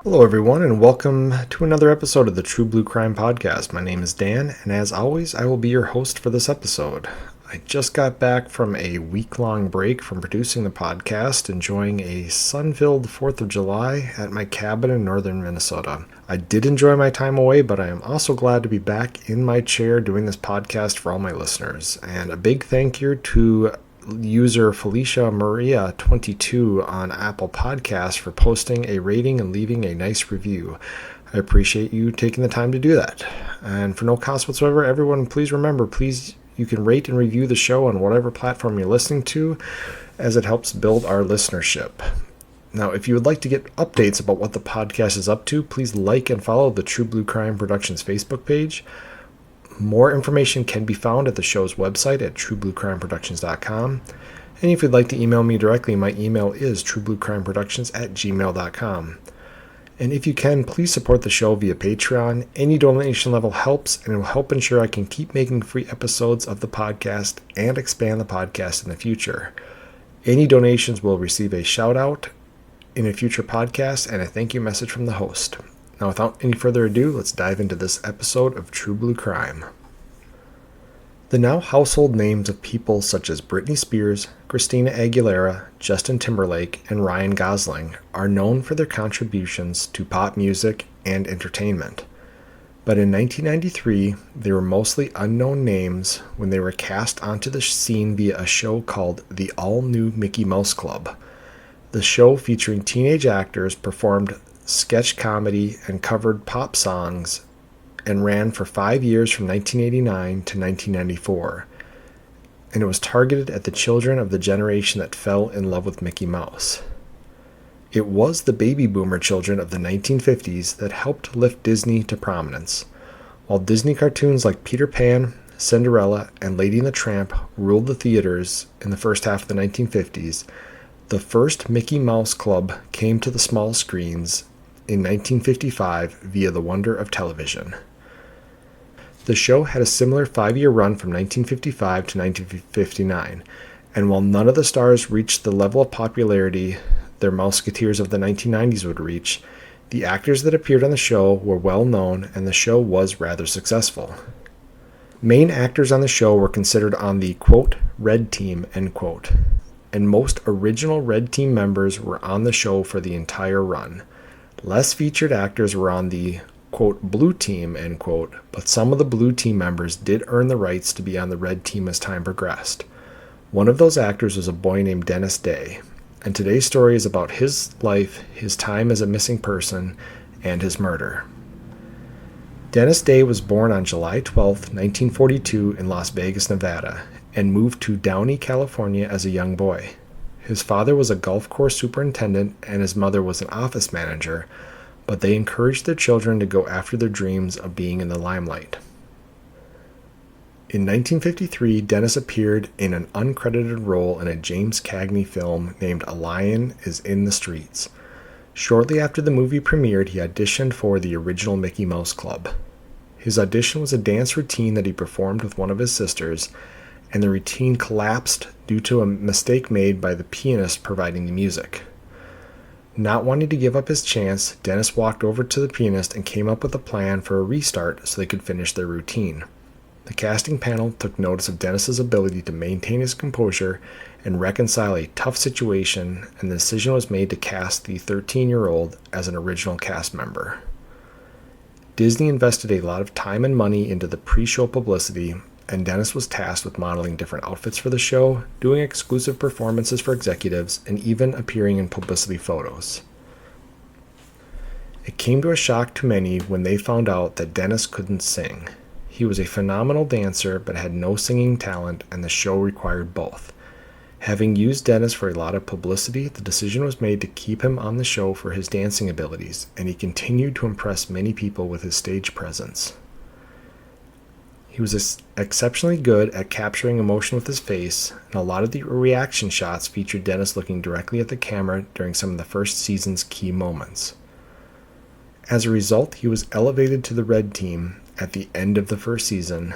Hello, everyone, and welcome to another episode of the True Blue Crime Podcast. My name is Dan, and as always, I will be your host for this episode. I just got back from a week-long break from producing the podcast, enjoying a sun-filled 4th of July at my cabin in northern Minnesota. I did enjoy my time away, but I am also glad to be back in my chair doing this podcast for all my listeners. And a big thank you to user Felicia Maria 22 on Apple Podcasts for posting a rating and leaving a nice review. I appreciate you taking the time to do that. And for no cost whatsoever, everyone, please remember, you can rate and review the show on whatever platform you're listening to, as it helps build our listenership. Now, if you would like to get updates about what the podcast is up to, please like and follow the True Blue Crime Productions Facebook page. More information can be found at the show's website at truebluecrimeproductions.com. And if you'd like to email me directly, my email is truebluecrimeproductions@gmail.com. And if you can, please support the show via Patreon. Any donation level helps, and it will help ensure I can keep making free episodes of the podcast and expand the podcast in the future. Any donations will receive a shout out in a future podcast and a thank you message from the host. Now, without any further ado, let's dive into this episode of True Blue Crime. The now household names of people such as Britney Spears, Christina Aguilera, Justin Timberlake, and Ryan Gosling are known for their contributions to pop music and entertainment. But in 1993, they were mostly unknown names when they were cast onto the scene via a show called The All-New Mickey Mouse Club. The show, featuring teenage actors, performed sketch comedy and covered pop songs, and ran for 5 years from 1989 to 1994. And it was targeted at the children of the generation that fell in love with Mickey Mouse. It was the baby boomer children of the 1950s that helped lift Disney to prominence. While Disney cartoons like Peter Pan, Cinderella, and Lady and the Tramp ruled the theaters in the first half of the 1950s, the first Mickey Mouse Club came to the small screens in 1955 via the wonder of television. The show had a similar 5-year run from 1955 to 1959, and while none of the stars reached the level of popularity their Mouseketeers of the 1990s would reach, the actors that appeared on the show were well known, and the show was rather successful. Main actors on the show were considered on the, quote, red team, end quote, and most original red team members were on the show for the entire run. Less featured actors were on the, quote, blue team, end quote, but some of the blue team members did earn the rights to be on the red team as time progressed. One of those actors was a boy named Dennis Day, and today's story is about his life, his time as a missing person, and his murder. Dennis Day was born on July 12, 1942 in Las Vegas, Nevada, and moved to Downey, California as a young boy. His father was a golf course superintendent and his mother was an office manager, but they encouraged their children to go after their dreams of being in the limelight. In 1953, Dennis appeared in an uncredited role in a James Cagney film named A Lion is in the Streets. Shortly after the movie premiered, he auditioned for the original Mickey Mouse Club. His audition was a dance routine that he performed with one of his sisters, and the routine collapsed due to a mistake made by the pianist providing the music. Not wanting to give up his chance, Dennis walked over to the pianist and came up with a plan for a restart so they could finish their routine. The casting panel took notice of Dennis's ability to maintain his composure and reconcile a tough situation, and the decision was made to cast the 13-year-old as an original cast member. Disney invested a lot of time and money into the pre-show publicity, and Dennis was tasked with modeling different outfits for the show, doing exclusive performances for executives, and even appearing in publicity photos. It came to a shock to many when they found out that Dennis couldn't sing. He was a phenomenal dancer but had no singing talent, and the show required both. Having used Dennis for a lot of publicity, the decision was made to keep him on the show for his dancing abilities, and he continued to impress many people with his stage presence. He was exceptionally good at capturing emotion with his face, and a lot of the reaction shots featured Dennis looking directly at the camera during some of the first season's key moments. As a result, he was elevated to the red team at the end of the first season,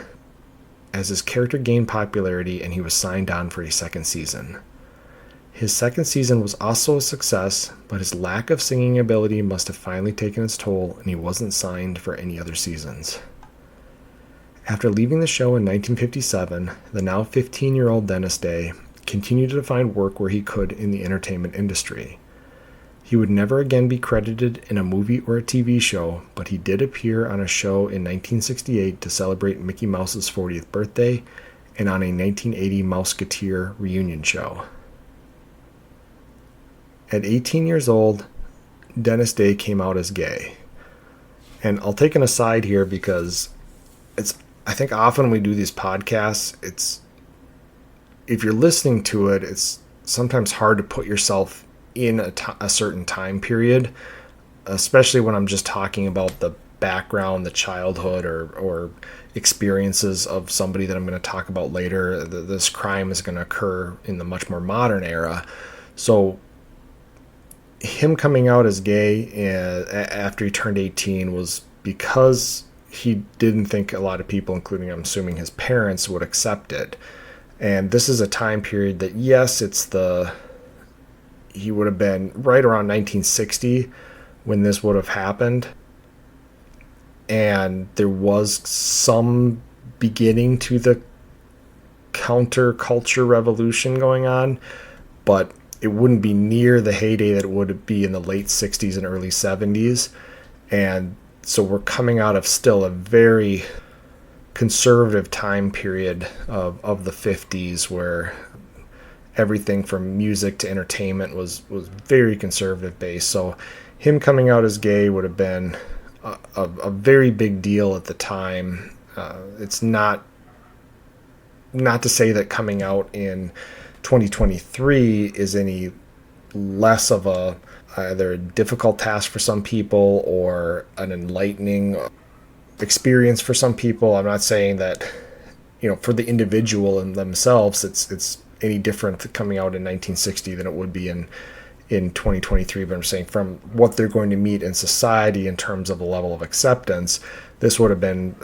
as his character gained popularity and he was signed on for a second season. His second season was also a success, but his lack of singing ability must have finally taken its toll, and he wasn't signed for any other seasons. After leaving the show in 1957, the now 15-year-old Dennis Day continued to find work where he could in the entertainment industry. He would never again be credited in a movie or a TV show, but he did appear on a show in 1968 to celebrate Mickey Mouse's 40th birthday and on a 1980 Mouseketeer reunion show. At 18 years old, Dennis Day came out as gay. And I'll take an aside here because I think often when we do these podcasts, if you're listening to it, it's sometimes hard to put yourself in a certain time period, especially when I'm just talking about the background, the childhood, or experiences of somebody that I'm going to talk about later. This crime is going to occur in the much more modern era. So him coming out as gay after he turned 18 was because he didn't think a lot of people, including I'm assuming his parents, would accept it. And this is a time period that, yes, he would have been right around 1960 when this would have happened. And there was some beginning to the counterculture revolution going on, but it wouldn't be near the heyday that it would be in the late 60s and early 70s. And so we're coming out of still a very conservative time period of the 50s where everything from music to entertainment was very conservative based. So him coming out as gay would have been a very big deal at the time. It's not to say that coming out in 2023 is any less of either a difficult task for some people or an enlightening experience for some people. I'm not saying that, for the individual and themselves, it's any different coming out in 1960 than it would be in 2023. But I'm saying from what they're going to meet in society in terms of a level of acceptance, this would have been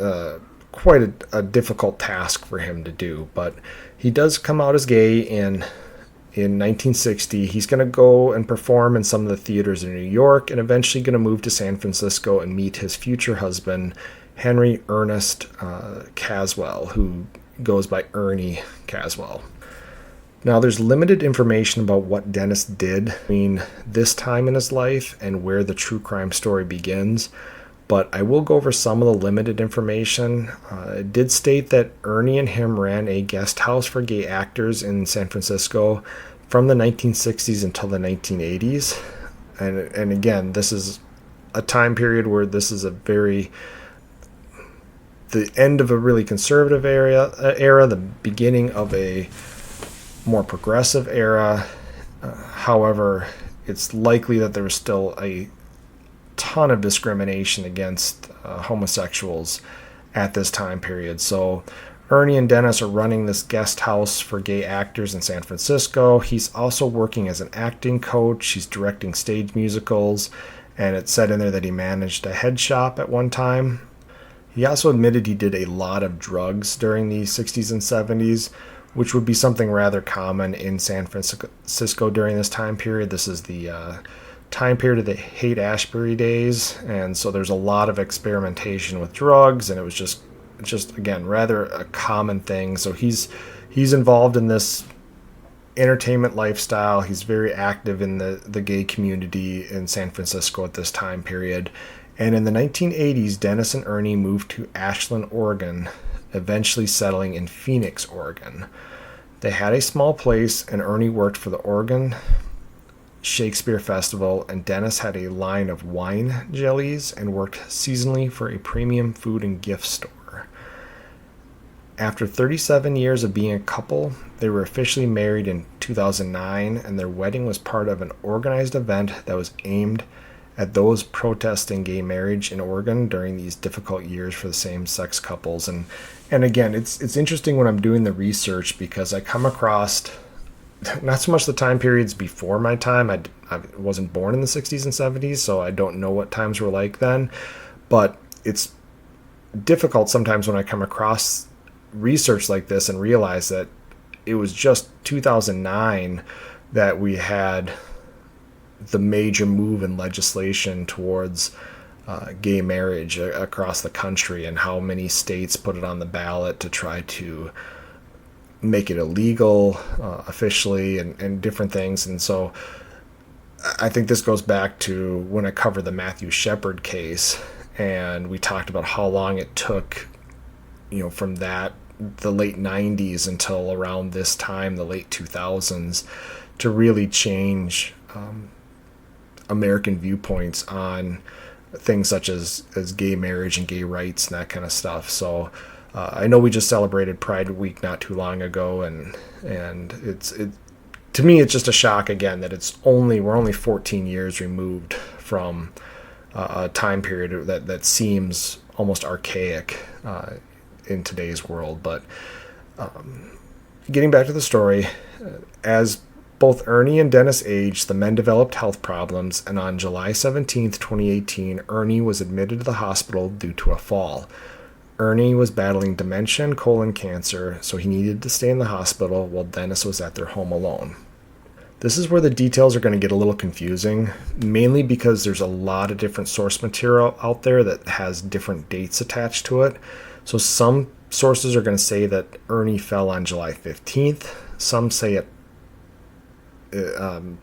quite a difficult task for him to do. But he does come out as gay in 1960. He's going to go and perform in some of the theaters in New York and eventually going to move to San Francisco and meet his future husband, Henry Ernest Caswell, who goes by Ernie Caswell. Now, there's limited information about what Dennis did between this time in his life and where the true crime story begins, but I will go over some of the limited information. It did state that Ernie and him ran a guest house for gay actors in San Francisco from the 1960s until the 1980s. And again, this is a time period where this is the end of a really conservative era, the beginning of a more progressive era. However, it's likely that there was still a ton of discrimination against homosexuals at this time period. So Ernie and Dennis are running this guest house for gay actors in San Francisco. He's also working as an acting coach. He's directing stage musicals, and it said in there that he managed a head shop at one time. He also admitted he did a lot of drugs during the 60s and 70s, which would be something rather common in San Francisco during this time period. This is the time period of the Haight-Ashbury days, and so there's a lot of experimentation with drugs, and it was just again rather a common thing. So he's involved in this entertainment lifestyle. He's very active in the gay community in San Francisco at this time period. And in the 1980s, Dennis and Ernie moved to Ashland, Oregon, eventually settling in Phoenix, Oregon. They had a small place, and Ernie worked for the Oregon Shakespeare Festival, and Dennis had a line of wine jellies and worked seasonally for a premium food and gift store. After 37 years of being a couple, they were officially married in 2009, and their wedding was part of an organized event that was aimed at those protesting gay marriage in Oregon during these difficult years for the same-sex couples. And again, it's interesting when I'm doing the research because I come across not so much the time periods before my time. I wasn't born in the 60s and 70s, so I don't know what times were like then. But it's difficult sometimes when I come across research like this and realize that it was just 2009 that we had the major move in legislation towards gay marriage across the country, and how many states put it on the ballot to try to make it illegal officially, and different things. And so I think this goes back to when I covered the Matthew Shepard case, and we talked about how long it took, from the late 90s until around this time, the late 2000s, to really change American viewpoints on things such as gay marriage and gay rights and that kind of stuff. So I know we just celebrated Pride Week not too long ago, and it to me it's just a shock again that we're only 14 years removed from a time period that seems almost archaic in today's world. But getting back to the story, as both Ernie and Dennis aged, the men developed health problems, and on July 17th, 2018, Ernie was admitted to the hospital due to a fall. Ernie was battling dementia and colon cancer, so he needed to stay in the hospital while Dennis was at their home alone. This is where the details are going to get a little confusing, mainly because there's a lot of different source material out there that has different dates attached to it. So some sources are going to say that Ernie fell on July 15th. Some say the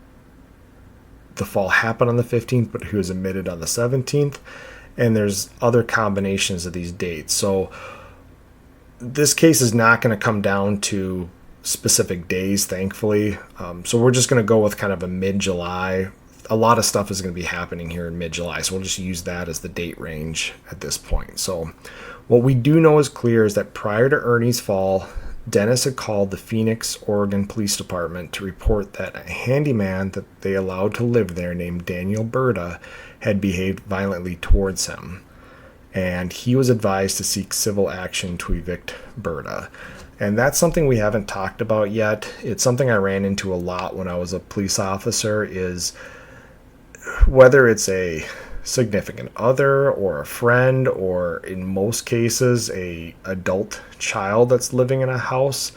fall happened on the 15th, but he was admitted on the 17th. And there's other combinations of these dates. So this case is not going to come down to specific days, thankfully. So we're just going to go with kind of a mid-July. A lot of stuff is going to be happening here in mid-July, so we'll just use that as the date range at this point. So what we do know is clear is that prior to Ernie's fall, Dennis had called the Phoenix, Oregon Police Department to report that a handyman that they allowed to live there named Daniel Berta had behaved violently towards him. And he was advised to seek civil action to evict Berta. And that's something we haven't talked about yet. It's something I ran into a lot when I was a police officer, is whether it's a significant other or a friend, or in most cases a adult child that's living in a house.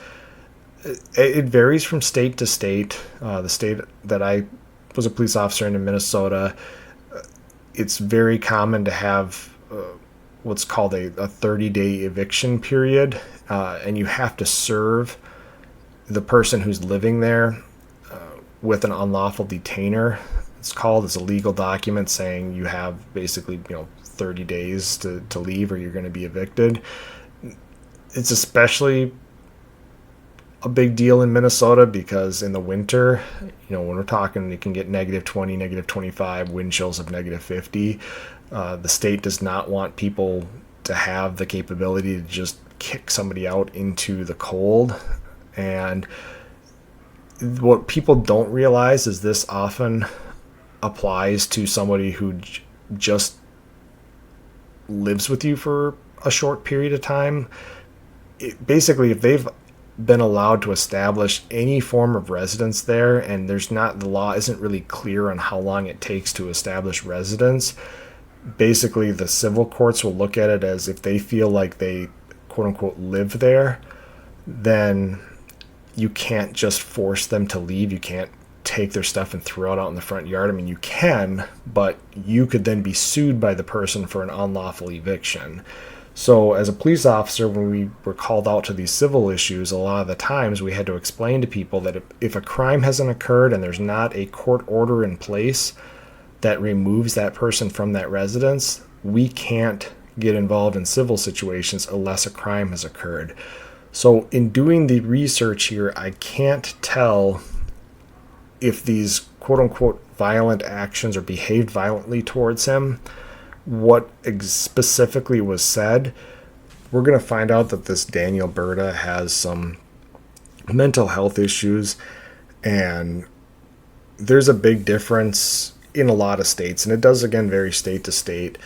It varies from state to state. The state that I was a police officer in Minnesota, it's very common to have what's called a 30-day eviction period, and you have to serve the person who's living there with an unlawful detainer. It's a legal document saying you have basically 30 days to leave or you're going to be evicted. It's especially a big deal in Minnesota because in the winter, when we're talking, it can get -20, -25, wind chills of -50. The state does not want people to have the capability to just kick somebody out into the cold. And what people don't realize is this often applies to somebody who just lives with you for a short period of time. Basically, if they've been allowed to establish any form of residence there, and the law isn't really clear on how long it takes to establish residence, basically the civil courts will look at it as if they feel like they quote unquote live there, then you can't just force them to leave. You can't take their stuff and throw it out in the front yard. I mean, you can, but you could then be sued by the person for an unlawful eviction. So as a police officer, when we were called out to these civil issues, a lot of the times we had to explain to people that if a crime hasn't occurred and there's not a court order in place that removes that person from that residence, we can't get involved in civil situations unless a crime has occurred. So in doing the research here, I can't tell if these quote-unquote violent actions or behaved violently towards him, what specifically was said. We're going to find out that this Daniel Berta has some mental health issues, and there's a big difference in a lot of states, and it does again vary state to state,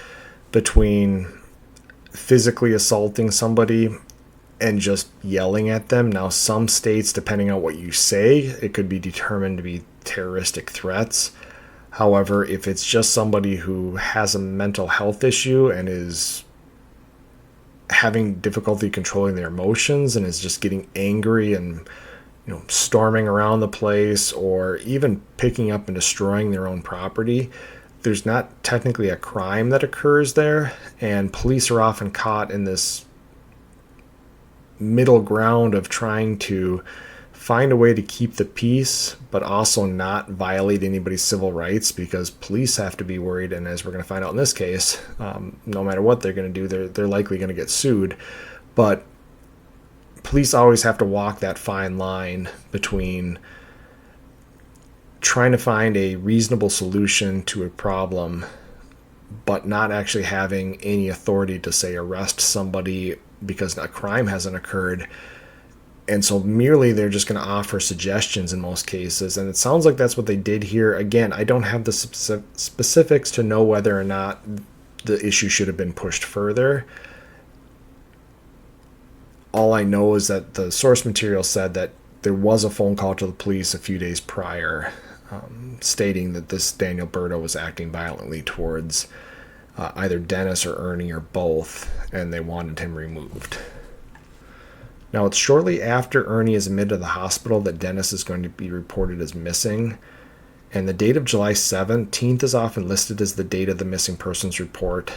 between physically assaulting somebody and just yelling at them. Now, some states, depending on what you say, it could be determined to be terroristic threats. However, if it's just somebody who has a mental health issue and is having difficulty controlling their emotions and is just getting angry and storming around the place or even picking up and destroying their own property, there's not technically a crime that occurs there, and police are often caught in this middle ground of trying to find a way to keep the peace but also not violate anybody's civil rights, because police have to be worried, and as we're going to find out in this case, no matter what they're going to do, they're likely going to get sued. But police always have to walk that fine line between trying to find a reasonable solution to a problem but not actually having any authority to, say, arrest somebody because a crime hasn't occurred. And so merely they're just going to offer suggestions in most cases. And it sounds like that's what they did here. Again, I don't have the specifics to know whether or not the issue should have been pushed further. All I know is that the source material said that there was a phone call to the police a few days prior stating that this Daniel Berta was acting violently towards either Dennis or Ernie or both, and they wanted him removed. Now, it's shortly after Ernie is admitted to the hospital that Dennis is going to be reported as missing, and the date of July 17th is often listed as the date of the missing persons report,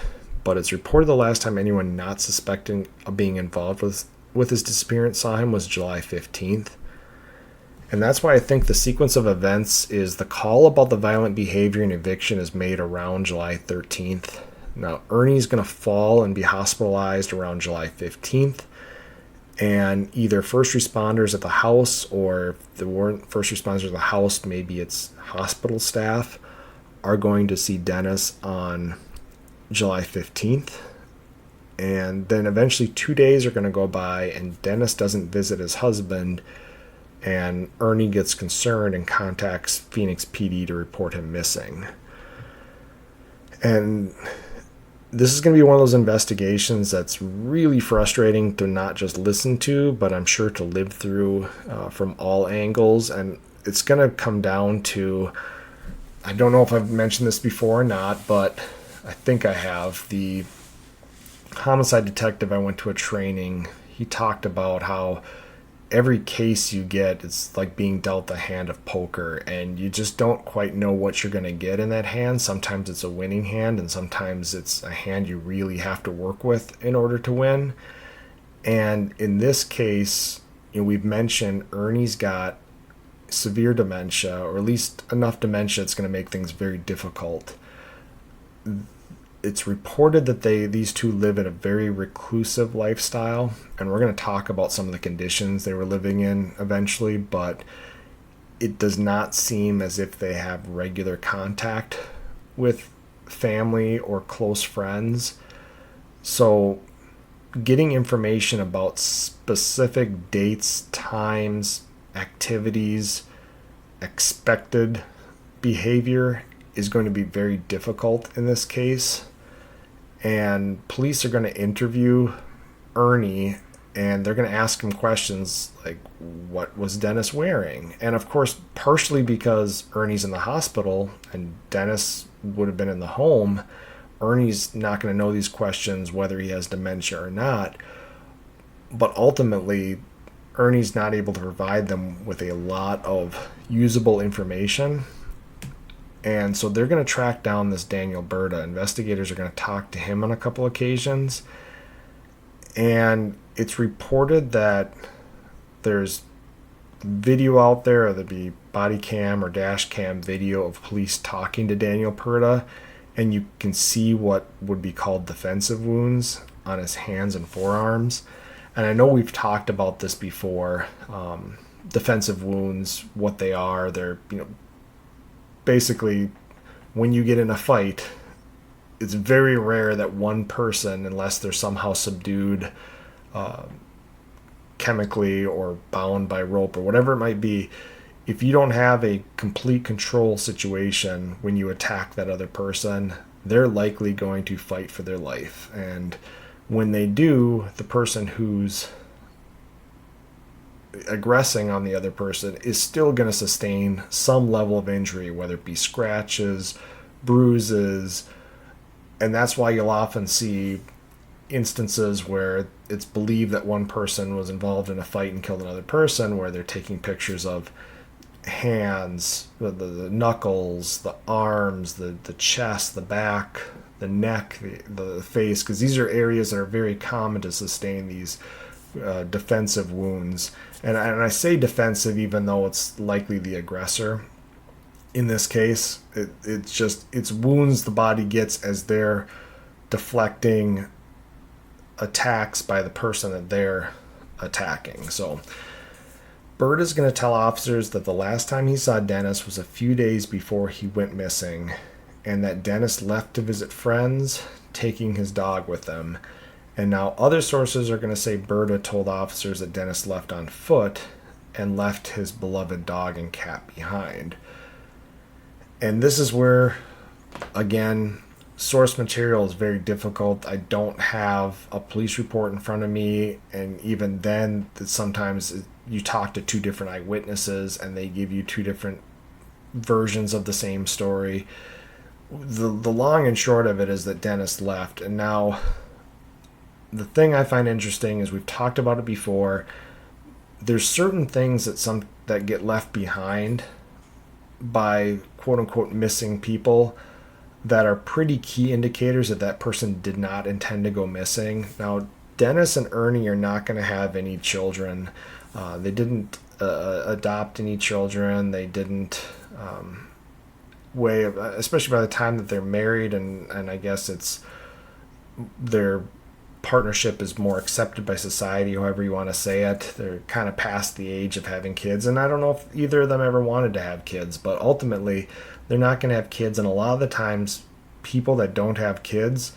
but it's reported the last time anyone not suspecting of being involved with his disappearance saw him was July 15th. And that's why I think the sequence of events is the call about the violent behavior and eviction is made around July 13th. Now, Ernie's going to fall and be hospitalized around July 15th. And either first responders at the house, or if there weren't first responders at the house, maybe it's hospital staff, are going to see Dennis on July 15th. And then eventually 2 days are going to go by and Dennis doesn't visit his husband, and Ernie gets concerned and contacts Phoenix PD to report him missing. And this is going to be one of those investigations that's really frustrating to not just listen to, but I'm sure to live through from all angles. And it's going to come down to, I don't know if I've mentioned this before or not, but I think I have. The homicide detective I went to a training, he talked about how every case you get, it's like being dealt a hand of poker, and you just don't quite know what you're going to get in that hand. Sometimes it's a winning hand, and sometimes it's a hand you really have to work with in order to win. And in this case, we've mentioned Ernie's got severe dementia, or at least enough dementia it's going to make things very difficult. It's reported that these two live in a very reclusive lifestyle, and we're going to talk about some of the conditions they were living in eventually, but it does not seem as if they have regular contact with family or close friends. So getting information about specific dates, times, activities, expected behavior is going to be very difficult in this case. And police are going to interview Ernie, and they're going to ask him questions like, what was Dennis wearing? And of course, partially because Ernie's in the hospital and Dennis would have been in the home, Ernie's not going to know these questions whether he has dementia or not. But ultimately, Ernie's not able to provide them with a lot of usable information. And so they're going to track down this Daniel Berta. Investigators are going to talk to him on a couple occasions. And it's reported that there's video out there, or there'll be body cam or dash cam video of police talking to Daniel Berta, and you can see what would be called defensive wounds on his hands and forearms. And I know we've talked about this before. Defensive wounds, what they are, they're, basically, when you get in a fight, it's very rare that one person, unless they're somehow subdued chemically or bound by rope or whatever it might be, if you don't have a complete control situation when you attack that other person, they're likely going to fight for their life. And when they do, the person who's aggressing on the other person is still going to sustain some level of injury, whether it be scratches, bruises, and that's why you'll often see instances where it's believed that one person was involved in a fight and killed another person, where they're taking pictures of hands, the knuckles, the arms, the chest, the back, the neck, the face, because these are areas that are very common to sustain these defensive wounds. And I say defensive even though it's likely the aggressor. In this case, it's wounds the body gets as they're deflecting attacks by the person that they're attacking. So Burt is going to tell officers that the last time he saw Dennis was a few days before he went missing, and that Dennis left to visit friends, taking his dog with him. And now other sources are going to say Berta told officers that Dennis left on foot and left his beloved dog and cat behind. And this is where, again, source material is very difficult. I don't have a police report in front of me, and even then, sometimes you talk to two different eyewitnesses and they give you two different versions of the same story. The long and short of it is that Dennis left. And now the thing I find interesting is, we've talked about it before, there's certain things that get left behind by quote unquote missing people that are pretty key indicators that that person did not intend to go missing. Now, Dennis and Ernie are not going to have any children. They didn't adopt any children. They didn't especially by the time that they're married, and I guess it's their partnership is more accepted by society, however you want to say it. They're kind of past the age of having kids, and I don't know if either of them ever wanted to have kids, but ultimately they're not going to have kids. And a lot of the times, people that don't have kids,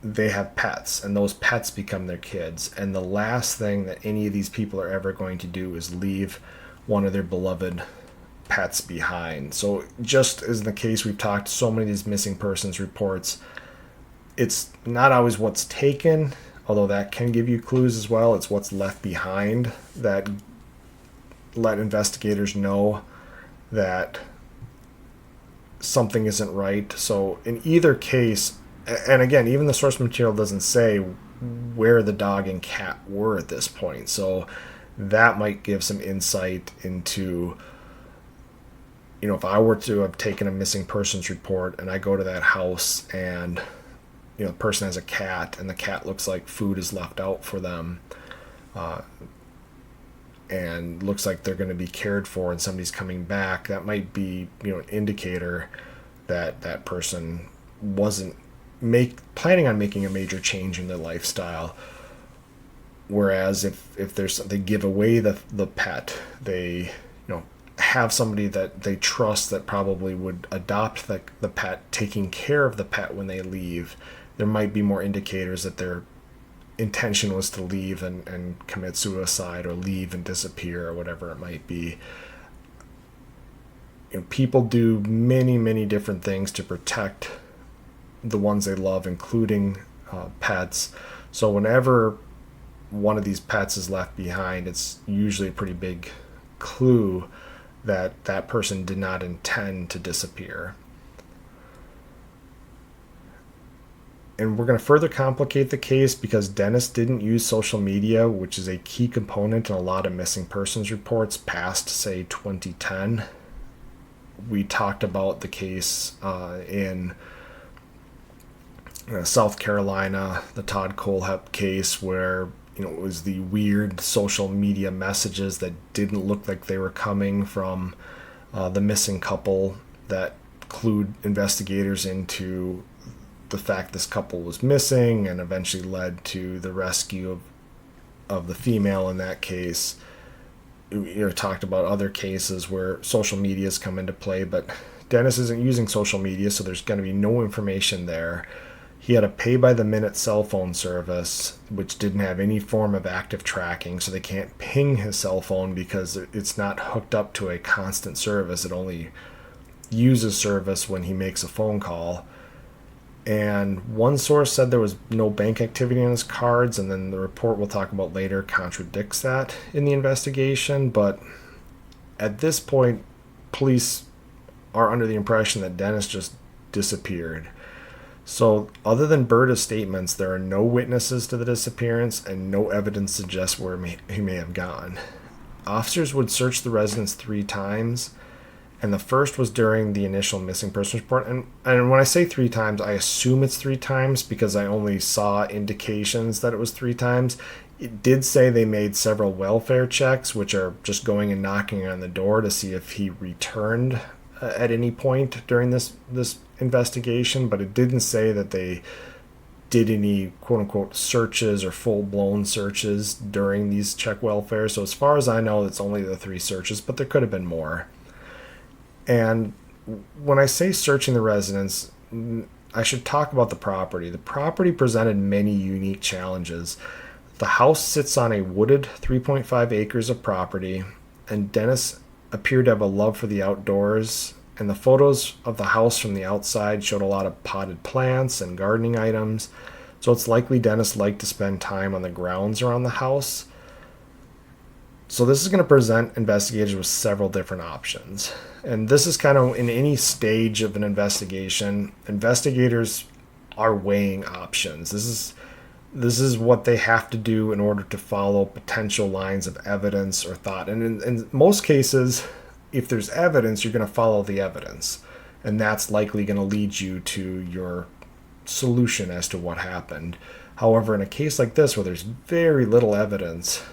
they have pets, and those pets become their kids. And the last thing that any of these people are ever going to do is leave one of their beloved pets behind. So just as in the case we've talked, so many of these missing persons reports, it's not always what's taken, although that can give you clues as well. It's what's left behind that let investigators know that something isn't right. So in either case, and again, even the source material doesn't say where the dog and cat were at this point. So that might give some insight into, if I were to have taken a missing persons report and I go to that house and the person has a cat and the cat looks like food is left out for them, and looks like they're going to be cared for and somebody's coming back, that might be, an indicator that that person wasn't planning on making a major change in their lifestyle. Whereas if they give away the pet, they have somebody that they trust that probably would adopt the pet, taking care of the pet when they leave, there might be more indicators that their intention was to leave and commit suicide, or leave and disappear, or whatever it might be. People do many, many different things to protect the ones they love, including pets. So whenever one of these pets is left behind, it's usually a pretty big clue that that person did not intend to disappear. And we're going to further complicate the case because Dennis didn't use social media, which is a key component in a lot of missing persons reports past, say, 2010. We talked about the case in South Carolina, the Todd Kohlhepp case, where it was the weird social media messages that didn't look like they were coming from the missing couple that clued investigators into the fact this couple was missing, and eventually led to the rescue of the female in that case. Talked about other cases where social media has come into play, but Dennis isn't using social media, so there's going to be no information there. He had a pay-by-the-minute cell phone service, which didn't have any form of active tracking, so they can't ping his cell phone because it's not hooked up to a constant service. It only uses service when he makes a phone call. And one source said there was no bank activity on his cards, and then the report we'll talk about later contradicts that in the investigation. But at this point, police are under the impression that Dennis just disappeared. So, other than Berta's statements, there are no witnesses to the disappearance and no evidence suggests where he may have gone. Officers would search the residence 3 times, and the first was during the initial missing person report. And when I say 3 times, I assume it's 3 times because I only saw indications that it was 3 times. It did say they made several welfare checks, which are just going and knocking on the door to see if he returned at any point during this investigation, but it didn't say that they did any quote unquote searches or full blown searches during these check welfare. So as far as I know, it's only the 3 searches, but there could have been more. And when I say searching the residence, I should talk about the property. The property presented many unique challenges. The house sits on a wooded 3.5 acres of property, and Dennis appeared to have a love for the outdoors, and the photos of the house from the outside showed a lot of potted plants and gardening items, so it's likely Dennis liked to spend time on the grounds around the house. So this is going to present investigators with several different options. And this is kind of in any stage of an investigation, investigators are weighing options. This is what they have to do in order to follow potential lines of evidence or thought. And in most cases, if there's evidence, you're going to follow the evidence. And that's likely going to lead you to your solution as to what happened. However, in a case like this where there's very little evidence,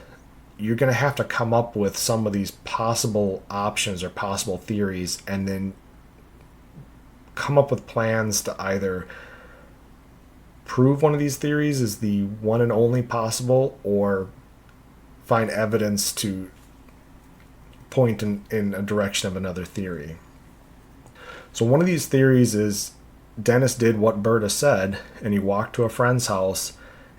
you're going to have to come up with some of these possible options or possible theories and then come up with plans to either prove one of these theories is the one and only possible or find evidence to point in a direction of another theory. So one of these theories is Dennis did what Berta said and he walked to a friend's house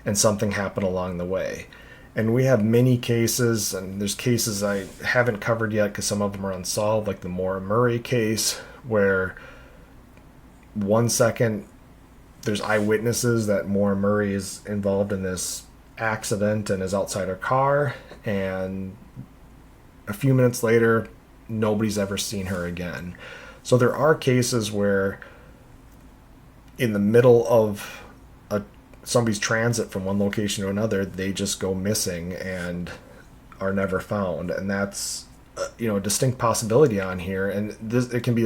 and something happened along the way. And we have many cases, and there's cases I haven't covered yet because some of them are unsolved, like the Maura Murray case, where 1 second there's eyewitnesses that Maura Murray is involved in this accident and is outside her car, and a few minutes later, nobody's ever seen her again. So there are cases where in the middle of somebody's transit from one location to another, they just go missing and are never found. And that's a distinct possibility on here. And it can be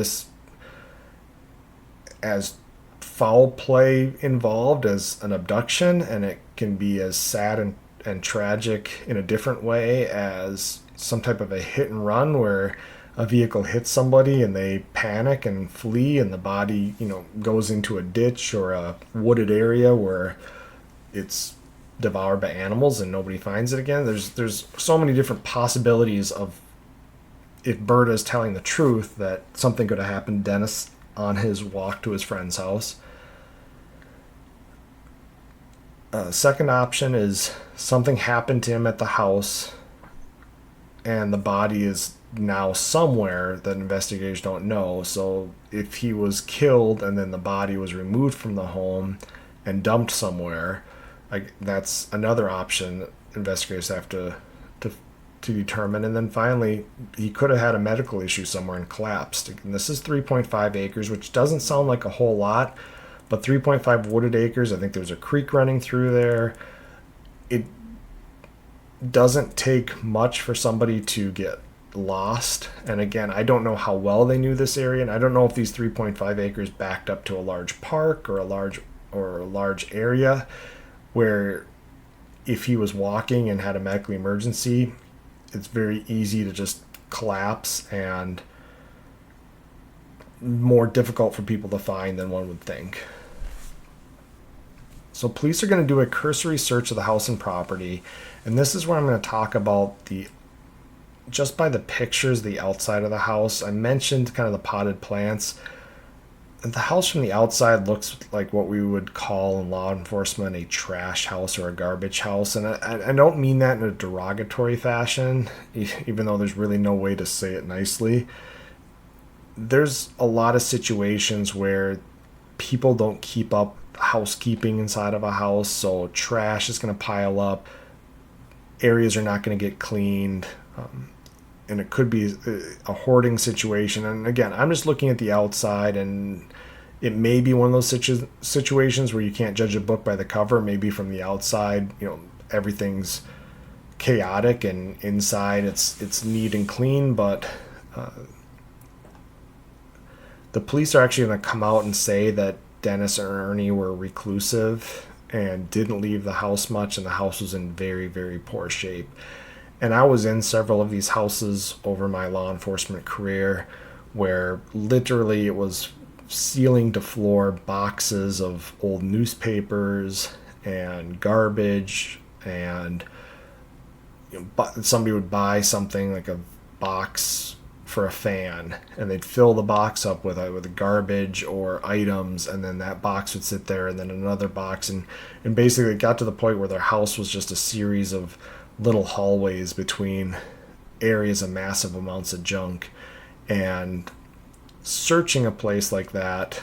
as foul play involved as an abduction, and it can be as sad and tragic in a different way as some type of a hit and run where a vehicle hits somebody and they panic and flee and the body goes into a ditch or a wooded area where it's devoured by animals and nobody finds it again. There's so many different possibilities of, if Berta is telling the truth, that something could have happened to Dennis on his walk to his friend's house. Second option is something happened to him at the house and the body is now somewhere that investigators don't know. So if he was killed and then the body was removed from the home and dumped somewhere, that's another option investigators have to determine. And then finally, he could have had a medical issue somewhere and collapsed. And this is 3.5 acres, which doesn't sound like a whole lot, but 3.5 wooded acres, I think there's a creek running through there. It doesn't take much for somebody to get lost. And again, I don't know how well they knew this area, and I don't know if these 3.5 acres backed up to a large park or a large area where if he was walking and had a medical emergency, it's very easy to just collapse and more difficult for people to find than one would think. So police are going to do a cursory search of the house and property, and this is where I'm going to talk about just by the pictures, the outside of the house. I mentioned kind of the potted plants. The house from the outside looks like what we would call in law enforcement a trash house or a garbage house. And I don't mean that in a derogatory fashion, even though there's really no way to say it nicely. There's a lot of situations where people don't keep up housekeeping inside of a house, so trash is going to pile up. Areas are not going to get cleaned. And it could be a hoarding situation. And again, I'm just looking at the outside, and It may be one of those situations where you can't judge a book by the cover. Maybe from the outside, everything's chaotic, and inside it's neat and clean. But the police are actually going to come out and say that Dennis and Ernie were reclusive and didn't leave the house much, and the house was in very, very poor shape. And I was in several of these houses over my law enforcement career where literally it was ceiling to floor boxes of old newspapers and garbage, and somebody would buy something like a box for a fan, and they'd fill the box up with garbage or items, and then that box would sit there, and then another box, and basically it got to the point where their house was just a series of little hallways between areas of massive amounts of junk. And searching a place like that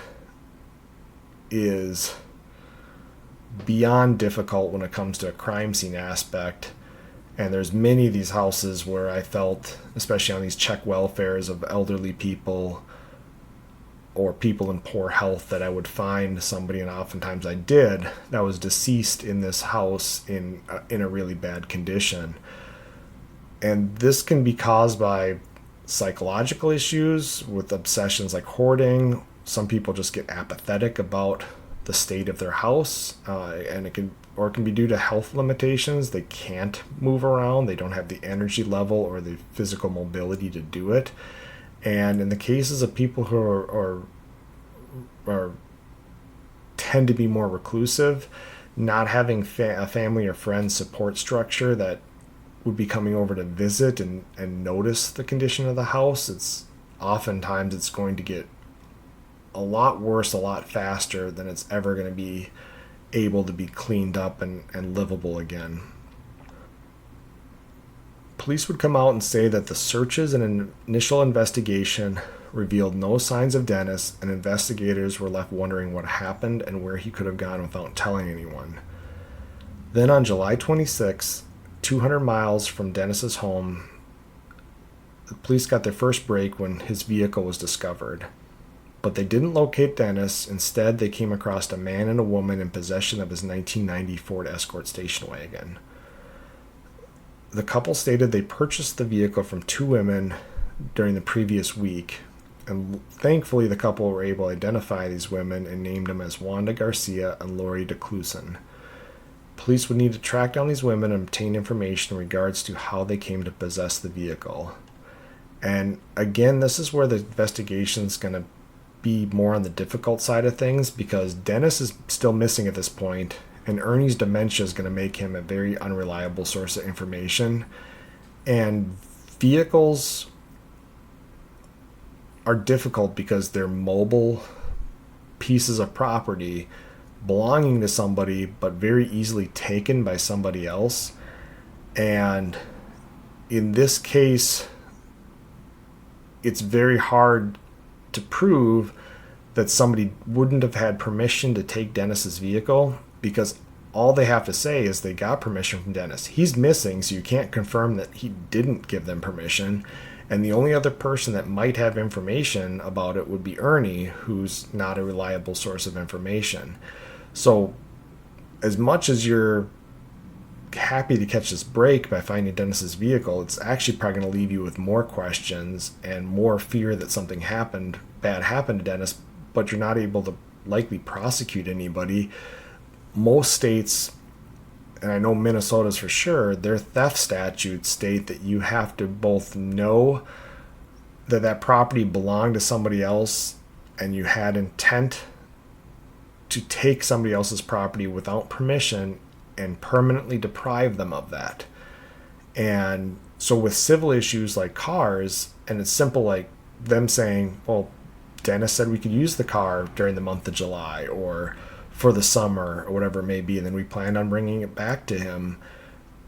is beyond difficult when it comes to a crime scene aspect. And there's many of these houses where I felt, especially on these check welfares of elderly people or people in poor health, that I would find somebody, and oftentimes I did, that was deceased in this house in a really bad condition. And this can be caused by psychological issues with obsessions like hoarding. Some people just get apathetic about the state of their house, and it can be due to health limitations. They can't move around. They don't have the energy level or the physical mobility to do it. And in the cases of people who are tend to be more reclusive, not having a family or friend support structure that would be coming over to visit and notice the condition of the house, it's going to get a lot worse a lot faster than it's ever going to be able to be cleaned up and livable again. Police would come out and say that the searches and initial investigation revealed no signs of Dennis, and investigators were left wondering what happened and where he could have gone without telling anyone. Then on July 26, 200 miles from Dennis's home, the police got their first break when his vehicle was discovered. But they didn't locate Dennis. Instead, they came across a man and a woman in possession of his 1990 Ford Escort station wagon. The couple stated they purchased the vehicle from two women during the previous week, and thankfully the couple were able to identify these women and named them as Wanda Garcia and Lori DeClusen. Police would need to track down these women and obtain information in regards to how they came to possess the vehicle. And again, this is where the investigation is going to be more on the difficult side of things, because Dennis is still missing at this point, and Ernie's dementia is going to make him a very unreliable source of information. And vehicles are difficult because they're mobile pieces of property belonging to somebody, but very easily taken by somebody else. And in this case, it's very hard to prove that somebody wouldn't have had permission to take Dennis's vehicle, because all they have to say is they got permission from Dennis. He's missing, so you can't confirm that he didn't give them permission. And the only other person that might have information about it would be Ernie, who's not a reliable source of information. So as much as you're happy to catch this break by finding Dennis's vehicle, it's actually probably going to leave you with more questions and more fear that something bad happened to Dennis, but you're not able to likely prosecute anybody. Most states, and I know Minnesota's for sure, their theft statutes state that you have to both know that property belonged to somebody else and you had intent to take somebody else's property without permission and permanently deprive them of that. And so with civil issues like cars, and it's simple like them saying, well, Dennis said we could use the car during the month of July or for the summer or whatever it may be, and then we planned on bringing it back to him.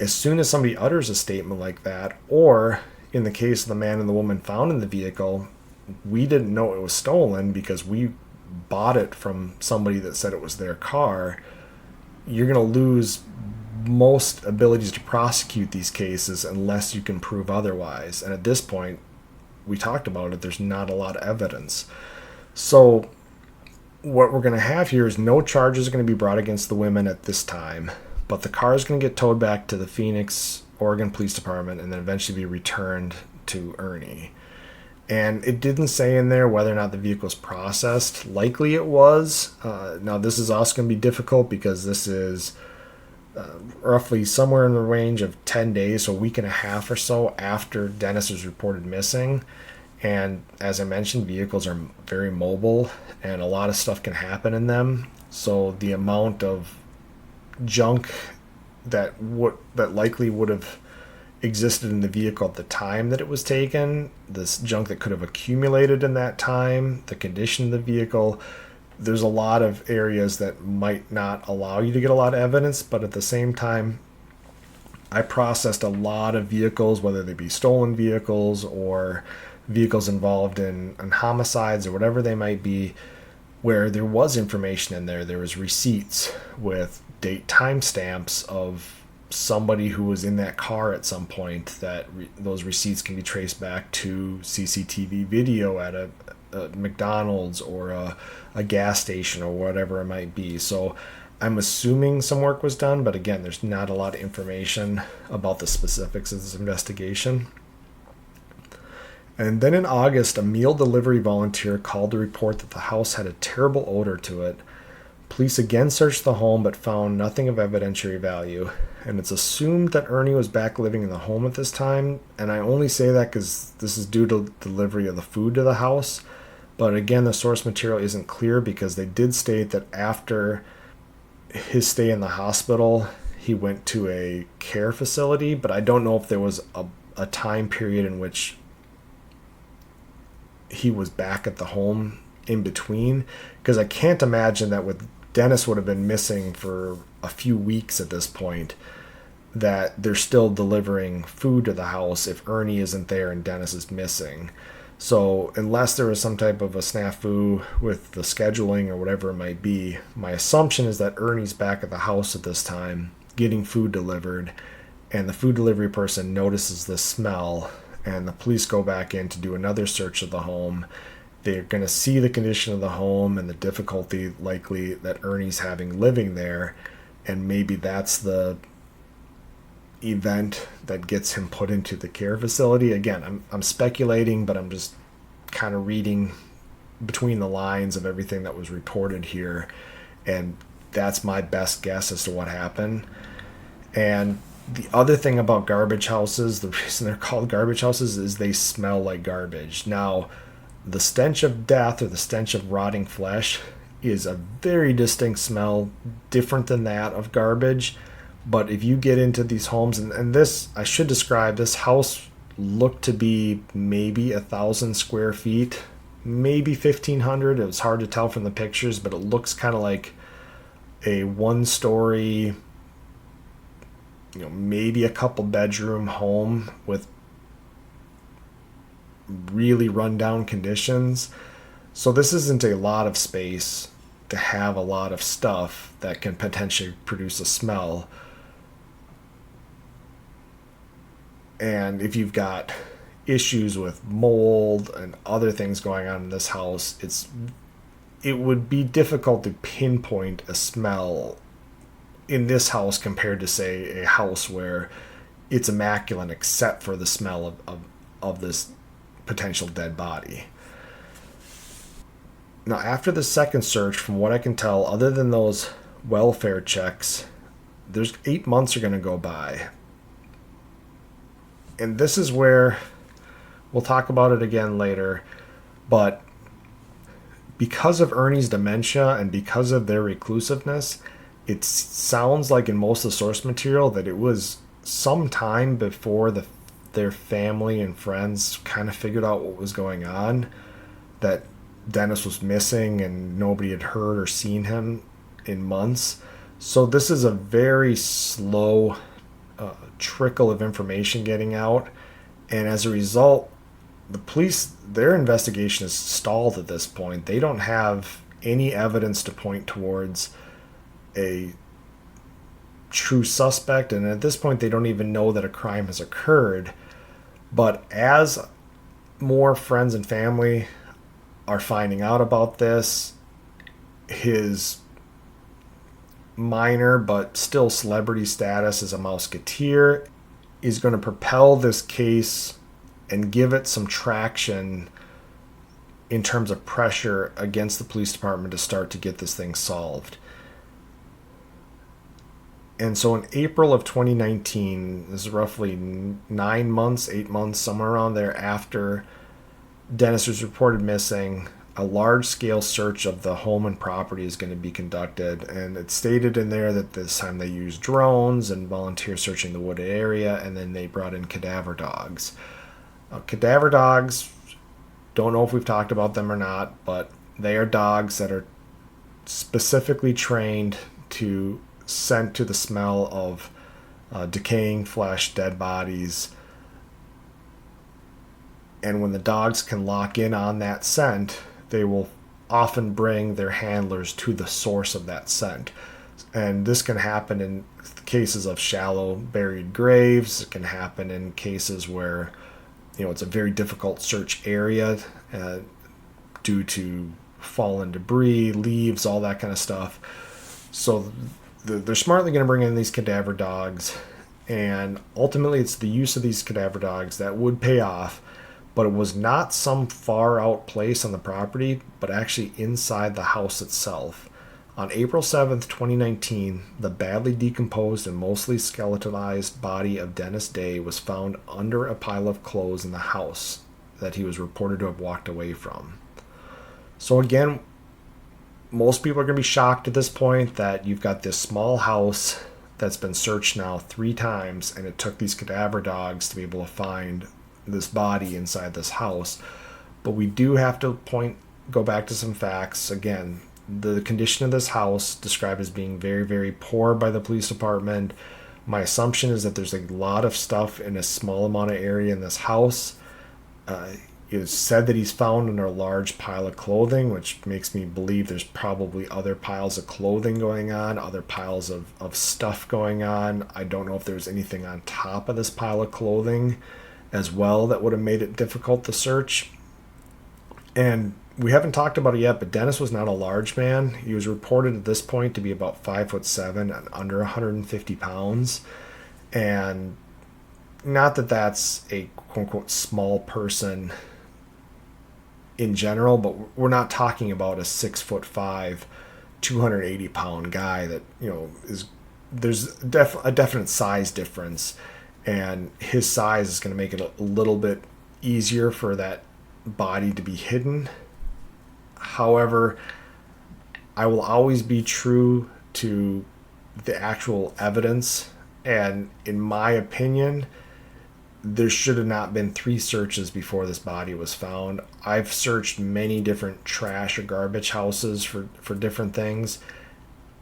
As soon as somebody utters a statement like that, or in the case of the man and the woman found in the vehicle, we didn't know it was stolen because we bought it from somebody that said it was their car, you're going to lose most abilities to prosecute these cases unless you can prove otherwise. And at this point, we talked about it, there's not a lot of evidence. So what we're going to have here is no charges are going to be brought against the women at this time, but the car is going to get towed back to the Phoenix, Oregon Police Department and then eventually be returned to Ernie. And it didn't say in there whether or not the vehicle was processed. Likely it was. Now, this is also going to be difficult because this is roughly somewhere in the range of 10 days, so a week and a half or so after Dennis was reported missing. And as I mentioned, vehicles are very mobile and a lot of stuff can happen in them. So the amount of junk that likely would have existed in the vehicle at the time that it was taken, this junk that could have accumulated in that time, the condition of the vehicle, there's a lot of areas that might not allow you to get a lot of evidence, but at the same time, I processed a lot of vehicles, whether they be stolen vehicles or vehicles involved in homicides or whatever they might be, where there was information in there. There was receipts with date timestamps of somebody who was in that car at some point, that those receipts can be traced back to CCTV video at a McDonald's or a gas station or whatever it might be. So I'm assuming some work was done, but again, there's not a lot of information about the specifics of this investigation. And then in August, a meal delivery volunteer called to report that the house had a terrible odor to it. Police again searched the home but found nothing of evidentiary value, and it's assumed that Ernie was back living in the home at this time, and I only say that because this is due to delivery of the food to the house. But again, the source material isn't clear because they did state that after his stay in the hospital, he went to a care facility, but I don't know if there was a time period in which he was back at the home in between, because I can't imagine that with Dennis would have been missing for a few weeks at this point, that they're still delivering food to the house if Ernie isn't there and Dennis is missing. So unless there was some type of a snafu with the scheduling or whatever it might be, my assumption is that Ernie's back at the house at this time getting food delivered, and the food delivery person notices the smell, and the police go back in to do another search of the home. They're going to see the condition of the home and the difficulty likely that Ernie's having living there, and maybe that's the event that gets him put into the care facility. Again, I'm speculating, but I'm just kind of reading between the lines of everything that was reported here, and that's my best guess as to what happened. And the other thing about garbage houses, the reason they're called garbage houses is they smell like garbage. Now, the stench of death or the stench of rotting flesh is a very distinct smell, different than that of garbage. But if you get into these homes, and this, I should describe, this house looked to be maybe 1,000 square feet, maybe 1,500. It was hard to tell from the pictures, but it looks kind of like a one-story, maybe a couple bedroom home with really rundown conditions. So this isn't a lot of space to have a lot of stuff that can potentially produce a smell. And if you've got issues with mold and other things going on in this house, it would be difficult to pinpoint a smell in this house compared to, say, a house where it's immaculate except for the smell of this potential dead body. Now, after the second search, from what I can tell, other than those welfare checks, there's 8 months are going to go by. And this is where we'll talk about it again later, but because of Ernie's dementia and because of their reclusiveness, it sounds like in most of the source material that it was some time before their family and friends kind of figured out what was going on, that Dennis was missing and nobody had heard or seen him in months. So this is a very slow trickle of information getting out, and as a result, the police, their investigation is stalled at this point. They don't have any evidence to point towards a true suspect, and at this point they don't even know that a crime has occurred. But as more friends and family are finding out about this, his minor but still celebrity status as a Mouseketeer is going to propel this case and give it some traction in terms of pressure against the police department to start to get this thing solved. And so in April of 2019, this is roughly 9 months, 8 months, somewhere around there after Dennis was reported missing, a large-scale search of the home and property is going to be conducted. And it's stated in there that this time they used drones and volunteers searching the wooded area, and then they brought in cadaver dogs. Cadaver dogs, don't know if we've talked about them or not, but they are dogs that are specifically trained to scent to the smell of decaying flesh, dead bodies. And when the dogs can lock in on that scent, they will often bring their handlers to the source of that scent. And this can happen in cases of shallow buried graves. It can happen in cases where it's a very difficult search area due to fallen debris, leaves, all that kind of stuff. So they're smartly going to bring in these cadaver dogs, and ultimately it's the use of these cadaver dogs that would pay off, but it was not some far out place on the property, but actually inside the house itself. On April 7th, 2019, the badly decomposed and mostly skeletalized body of Dennis Day was found under a pile of clothes in the house that he was reported to have walked away from. So again, most people are going to be shocked at this point that you've got this small house that's been searched now 3 times, and it took these cadaver dogs to be able to find this body inside this house. But we do have to go back to some facts. Again, the condition of this house described as being very, very poor by the police department. My assumption is that there's a lot of stuff in a small amount of area in this house. It's said that he's found under a large pile of clothing, which makes me believe there's probably other piles of clothing going on, other piles of stuff going on. I don't know if there's anything on top of this pile of clothing as well that would have made it difficult to search. And we haven't talked about it yet, but Dennis was not a large man. He was reported at this point to be about 5'7" and under 150 pounds. And not that that's a quote-unquote small person in general, but we're not talking about a 6'5", 280-pound guy that there's a definite size difference, and his size is going to make it a little bit easier for that body to be hidden. However, I will always be true to the actual evidence, and in my opinion, there should have not been 3 searches before this body was found. I've searched many different trash or garbage houses for different things,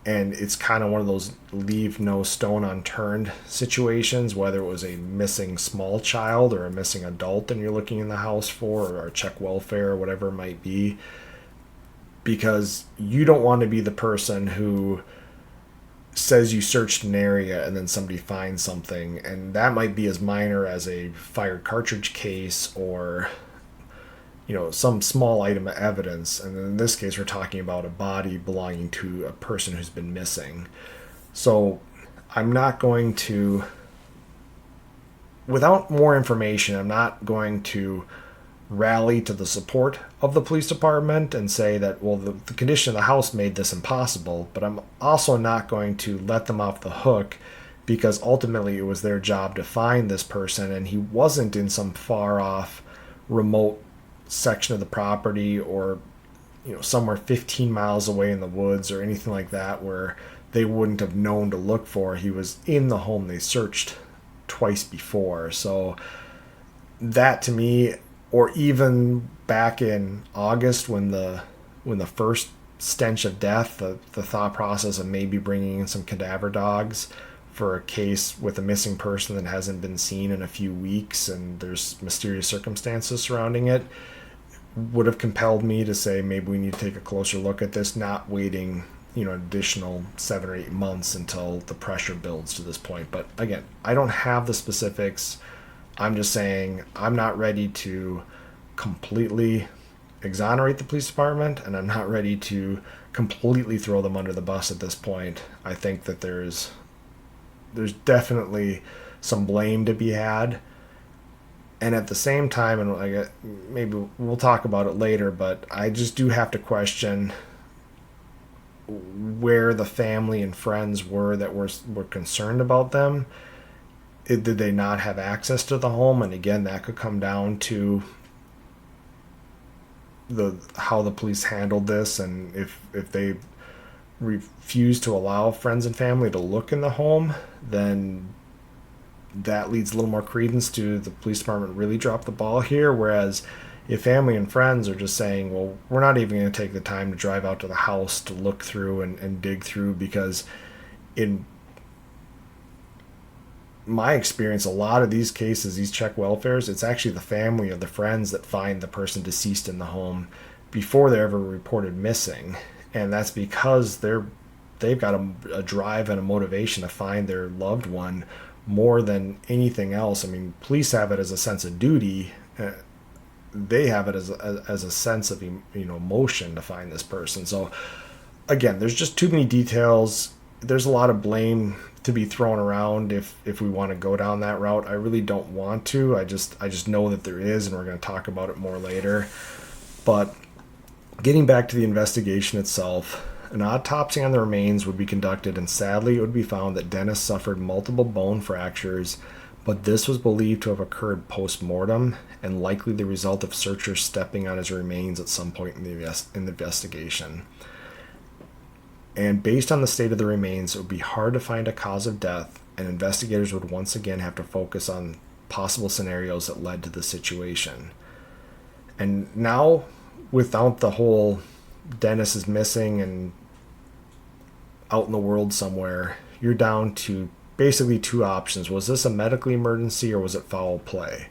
and it's kind of one of those leave no stone unturned situations, whether it was a missing small child or a missing adult and you're looking in the house for, or check welfare or whatever it might be, because you don't want to be the person who says you searched an area and then somebody finds something, and that might be as minor as a fired cartridge case or some small item of evidence, and in this case we're talking about a body belonging to a person who's been missing. So I'm not going to, without more information, I'm not going to rally to the support of the police department and say that, well, the condition of the house made this impossible, but I'm also not going to let them off the hook, because ultimately it was their job to find this person, and he wasn't in some far off remote section of the property or somewhere 15 miles away in the woods or anything like that where they wouldn't have known to look for. He was in the home they searched twice before. So that to me, or even back in August when the first stench of death, the thought process of maybe bringing in some cadaver dogs for a case with a missing person that hasn't been seen in a few weeks and there's mysterious circumstances surrounding it, would have compelled me to say maybe we need to take a closer look at this, not waiting additional 7 or 8 months until the pressure builds to this point. But again, I don't have the specifics. I'm just saying I'm not ready to completely exonerate the police department, and I'm not ready to completely throw them under the bus at this point. I think that there's definitely some blame to be had. And at the same time, and maybe we'll talk about it later, but I just do have to question where the family and friends were that were concerned about them. Did they not have access to the home? And again, that could come down to how the police handled this, and if they refuse to allow friends and family to look in the home, then that leads a little more credence to the police department really dropped the ball here. Whereas if family and friends are just saying, well, we're not even going to take the time to drive out to the house to look through and dig through, because in my experience, a lot of these cases, these check welfares, it's actually the family or the friends that find the person deceased in the home before they're ever reported missing. And that's because they've got a drive and a motivation to find their loved one more than anything else. I mean, police have it as a sense of duty. They have it as a sense of emotion to find this person. So again, there's just too many details. There's a lot of blame to be thrown around if we want to go down that route. I really don't want to. I just know that there is, and we're going to talk about it more later. But getting back to the investigation itself, an autopsy on the remains would be conducted, and sadly it would be found that Dennis suffered multiple bone fractures, but this was believed to have occurred post-mortem and likely the result of searchers stepping on his remains at some point in the investigation. And based on the state of the remains, it would be hard to find a cause of death, and investigators would once again have to focus on possible scenarios that led to the situation. And now, without the whole Dennis is missing and out in the world somewhere, you're down to basically two options. Was this a medical emergency or was it foul play?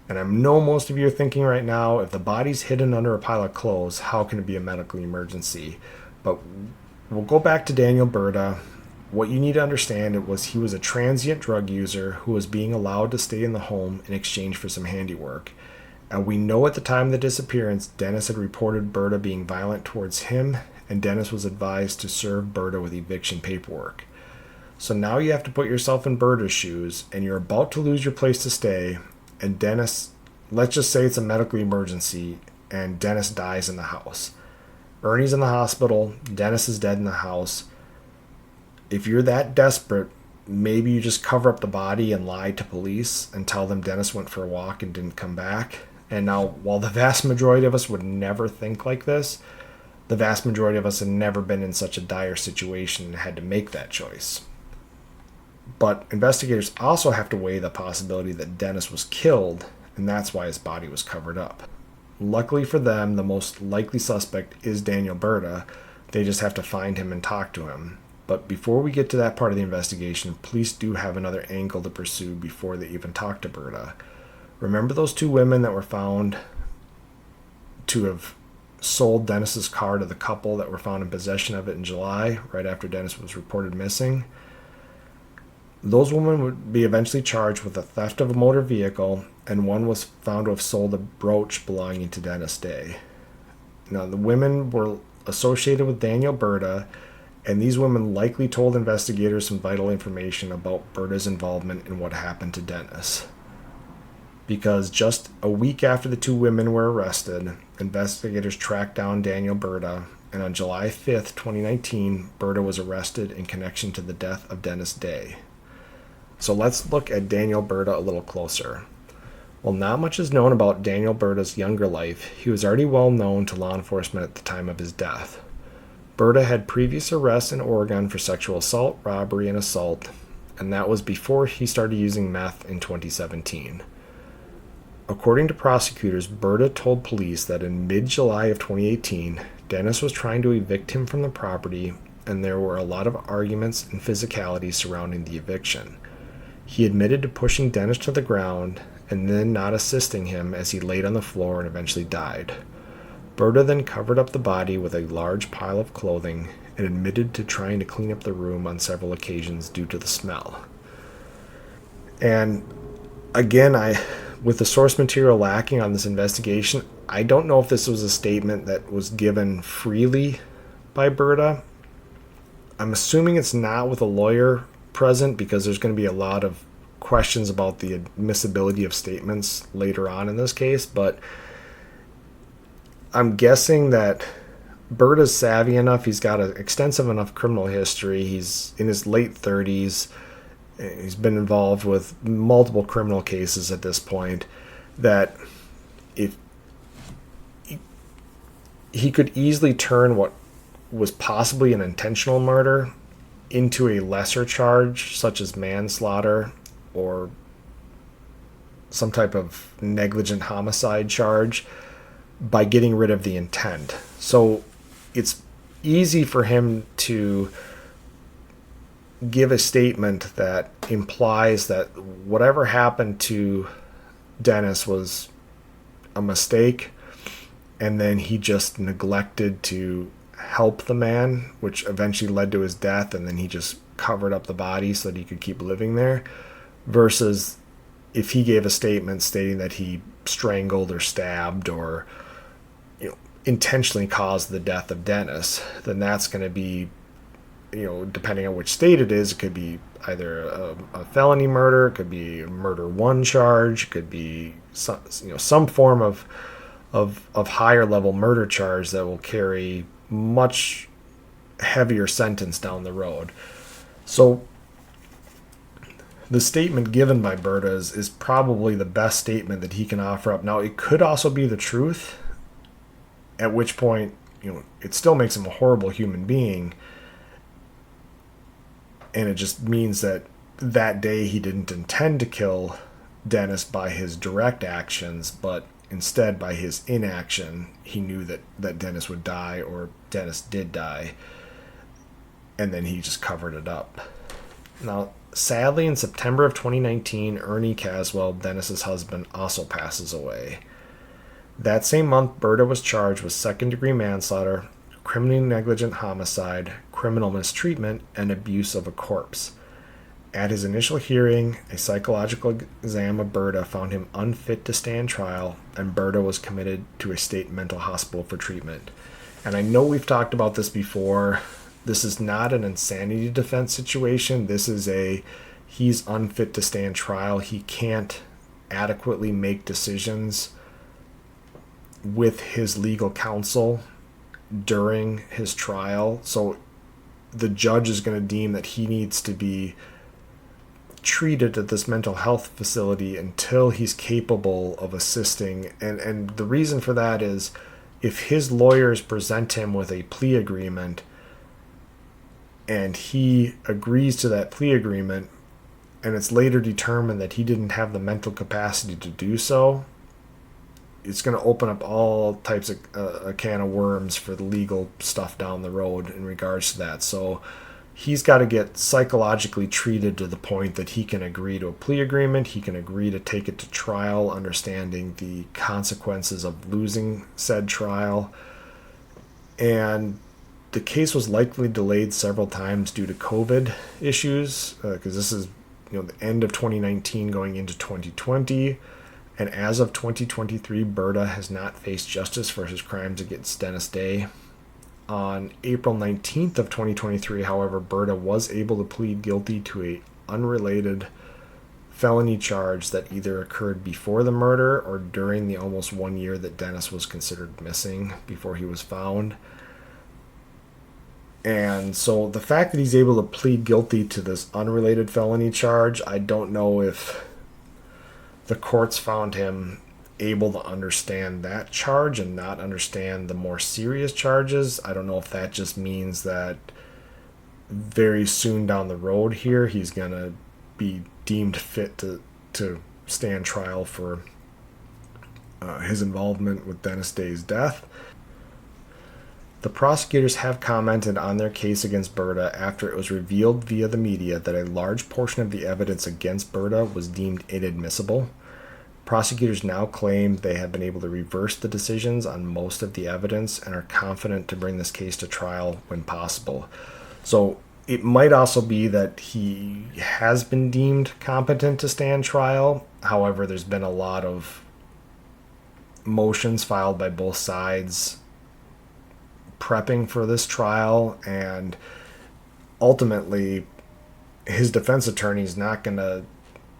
And I know most of you are thinking right now, if the body's hidden under a pile of clothes, how can it be a medical emergency? But we'll go back to Daniel Burda. What you need to understand was he was a transient drug user who was being allowed to stay in the home in exchange for some handiwork. And we know at the time of the disappearance, Dennis had reported Burda being violent towards him, and Dennis was advised to serve Burda with eviction paperwork. So now you have to put yourself in Burda's shoes, and you're about to lose your place to stay, and Dennis, let's just say it's a medical emergency, and Dennis dies in the house. Ernie's in the hospital, Dennis is dead in the house. If you're that desperate, maybe you just cover up the body and lie to police and tell them Dennis went for a walk and didn't come back. And now, while the vast majority of us would never think like this, the vast majority of us have never been in such a dire situation and had to make that choice. But investigators also have to weigh the possibility that Dennis was killed, and that's why his body was covered up. Luckily for them, the most likely suspect is Daniel Burda. They just have to find him and talk to him. But before we get to that part of the investigation, police do have another angle to pursue before they even talk to Burda. Remember those two women that were found to have sold Dennis's car to the couple that were found in possession of it in July, right after Dennis was reported missing? Those women would be eventually charged with the theft of a motor vehicle, and one was found to have sold a brooch belonging to Dennis Day. Now, the women were associated with Daniel Burda, and these women likely told investigators some vital information about Burda's involvement in what happened to Dennis. Because just a week after the two women were arrested, investigators tracked down Daniel Burda, and on July 5th, 2019, Burda was arrested in connection to the death of Dennis Day. So let's look at Daniel Burda a little closer. While not much is known about Daniel Burda's younger life, he was already well known to law enforcement at the time of his death. Burda had previous arrests in Oregon for sexual assault, robbery, and assault, and that was before he started using meth in 2017. According to prosecutors, Burda told police that in mid-July of 2018, Dennis was trying to evict him from the property, and there were a lot of arguments and physicality surrounding the eviction. He admitted to pushing Dennis to the ground and then not assisting him as he laid on the floor and eventually died. Burda then covered up the body with a large pile of clothing and admitted to trying to clean up the room on several occasions due to the smell. And again, with the source material lacking on this investigation, I don't know if this was a statement that was given freely by Berta. I'm assuming it's not with a lawyer present because there's going to be a lot of questions about the admissibility of statements later on in this case, but I'm guessing that Berta's savvy enough. He's got an extensive enough criminal history. He's in his late 30s. He's been involved with multiple criminal cases at this point, that if he could easily turn what was possibly an intentional murder into a lesser charge, such as manslaughter or some type of negligent homicide charge, by getting rid of the intent. So it's easy for him to give a statement that implies that whatever happened to Dennis was a mistake, and then he just neglected to help the man, which eventually led to his death, and then he just covered up the body so that he could keep living there, versus if he gave a statement stating that he strangled or stabbed or intentionally caused the death of Dennis, then that's going to be, depending on which state it is, it could be either a felony murder, it could be a murder one charge, it could be some form of higher level murder charge that will carry much heavier sentence down the road. So the statement given by Berta is probably the best statement that he can offer up. Now, it could also be the truth, at which point, it still makes him a horrible human being, and it just means that that day he didn't intend to kill Dennis by his direct actions, but instead by his inaction. He knew that Dennis would die, or Dennis did die, and then he just covered it up. Now, sadly, in September of 2019, Ernie Caswell, Dennis's husband, also passes away. That same month, Berta was charged with second-degree manslaughter, criminally negligent homicide, criminal mistreatment, and abuse of a corpse. At his initial hearing, a psychological exam of Berta found him unfit to stand trial, and Berta was committed to a state mental hospital for treatment. And I know we've talked about this before. This is not an insanity defense situation. This is he's unfit to stand trial. He can't adequately make decisions with his legal counsel during his trial. So the judge is going to deem that he needs to be treated at this mental health facility until he's capable of assisting. And the reason for that is, if his lawyers present him with a plea agreement and he agrees to that plea agreement, and it's later determined that he didn't have the mental capacity to do so, it's going to open up all types of a can of worms for the legal stuff down the road in regards to that. So he's got to get psychologically treated to the point that he can agree to a plea agreement. He can agree to take it to trial, understanding the consequences of losing said trial. And the case was likely delayed several times due to COVID issues, because this is the end of 2019 going into 2020. And as of 2023, Berta has not faced justice for his crimes against Dennis Day. On April 19th of 2023, however, Berta was able to plead guilty to a unrelated felony charge that either occurred before the murder or during the almost 1 year that Dennis was considered missing before he was found. And so the fact that he's able to plead guilty to this unrelated felony charge, I don't know if the courts found him able to understand that charge and not understand the more serious charges. I don't know if that just means that very soon down the road here, he's going to be deemed fit to stand trial for his involvement with Dennis Day's death. The prosecutors have commented on their case against Berta after it was revealed via the media that a large portion of the evidence against Berta was deemed inadmissible. Prosecutors now claim they have been able to reverse the decisions on most of the evidence and are confident to bring this case to trial when possible. So it might also be that he has been deemed competent to stand trial. However, there's been a lot of motions filed by both sides prepping for this trial, and ultimately his defense attorney is not going to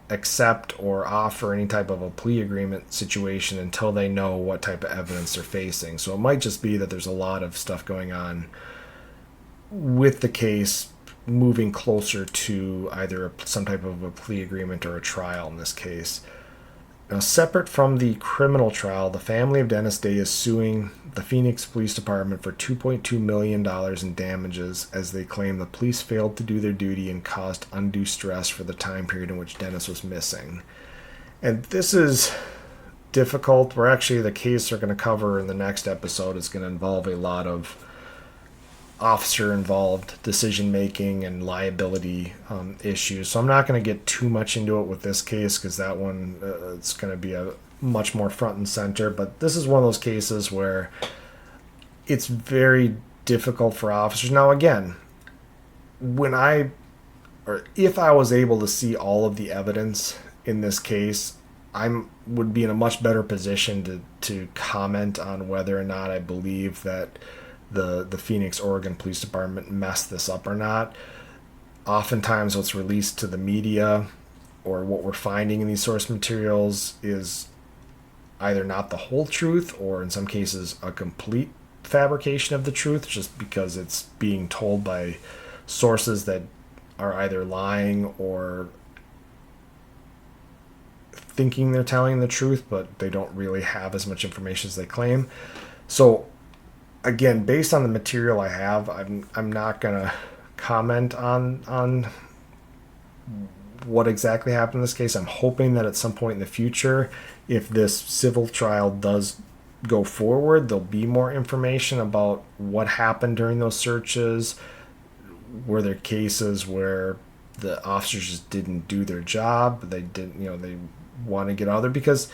accept or offer any type of a plea agreement situation until they know what type of evidence they're facing. So it might just be that there's a lot of stuff going on with the case moving closer to either some type of a plea agreement or a trial in this case. Now, separate from the criminal trial, the family of Dennis Day is suing the Phoenix Police Department for $2.2 million in damages, as they claim the police failed to do their duty and caused undue stress for the time period in which Dennis was missing. And this is difficult. We're actually, the case we're going to cover in the next episode is going to involve a lot of officer-involved decision-making and liability issues. So I'm not going to get too much into it with this case, because that one, it's going to be a much more front and center. But this is one of those cases where it's very difficult for officers. Now, again, if I was able to see all of the evidence in this case, would be in a much better position to comment on whether or not I believe that the Phoenix, Oregon Police Department messed this up or not. Oftentimes what's released to the media or what we're finding in these source materials is either not the whole truth, or in some cases a complete fabrication of the truth, just because it's being told by sources that are either lying or thinking they're telling the truth, but they don't really have as much information as they claim. So again, based on the material I have, I'm not gonna comment on what exactly happened in this case. I'm hoping that at some point in the future, if this civil trial does go forward, there'll be more information about what happened during those searches. Were there cases where the officers just didn't do their job? They didn't, they want to get out of there, because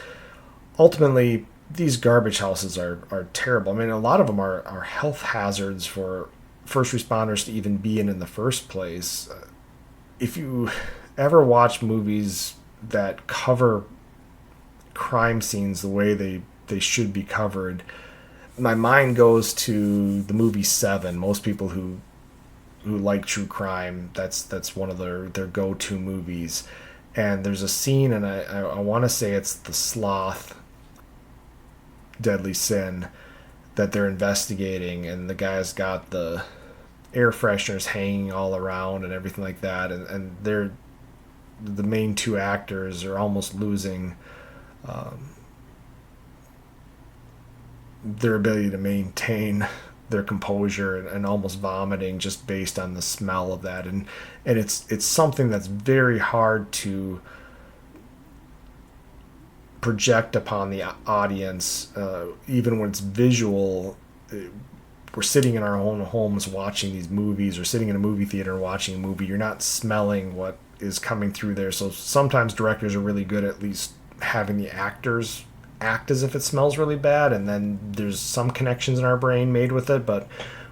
ultimately these garbage houses are terrible. I mean, a lot of them are health hazards for first responders to even be in the first place. If you ever watch movies that cover crime scenes the way they should be covered, my mind goes to the movie Seven. Most people who like true crime, that's one of their go-to movies. And there's a scene, and I want to say it's the sloth deadly sin that they're investigating, and the guy's got the air fresheners hanging all around and everything like that, and they're the main two actors are almost losing their ability to maintain their composure and almost vomiting just based on the smell of that, and it's something that's very hard to project upon the audience, even when it's visual. We're sitting in our own homes watching these movies, or sitting in a movie theater watching a movie. You're not smelling what is coming through there. So sometimes directors are really good at least having the actors act as if it smells really bad, and then there's some connections in our brain made with it. But